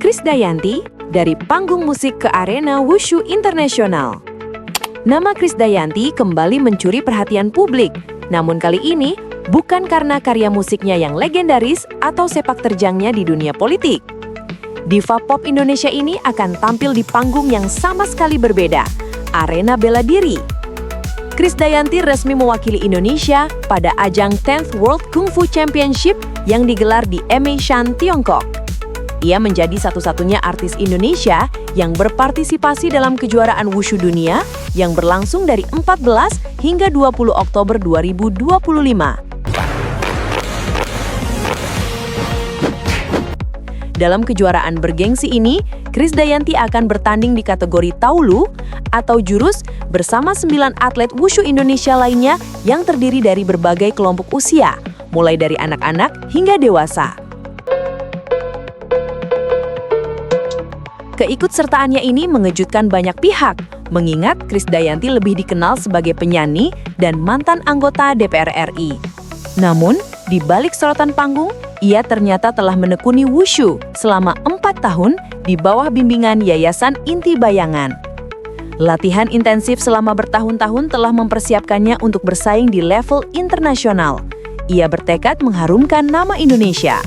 Krisdayanti, dari panggung musik ke arena wushu internasional. Nama Krisdayanti kembali mencuri perhatian publik, namun kali ini bukan karena karya musiknya yang legendaris atau sepak terjangnya di dunia politik. Diva pop Indonesia ini akan tampil di panggung yang sama sekali berbeda, arena bela diri. Krisdayanti resmi mewakili Indonesia pada ajang 10th World Kung Fu Championship yang digelar di Meishan, Tiongkok. Ia menjadi satu-satunya artis Indonesia yang berpartisipasi dalam kejuaraan wushu dunia yang berlangsung dari 14 hingga 20 Oktober 2025. Dalam kejuaraan bergengsi ini, Krisdayanti akan bertanding di kategori Taolu atau jurus bersama 9 atlet wushu Indonesia lainnya yang terdiri dari berbagai kelompok usia, mulai dari anak-anak hingga dewasa. Keikutsertaannya ini mengejutkan banyak pihak, mengingat Krisdayanti lebih dikenal sebagai penyanyi dan mantan anggota DPR RI. Namun, di balik sorotan panggung, ia ternyata telah menekuni wushu selama 4 tahun di bawah bimbingan Yayasan Inti Bayangan. Latihan intensif selama bertahun-tahun telah mempersiapkannya untuk bersaing di level internasional. Ia bertekad mengharumkan nama Indonesia.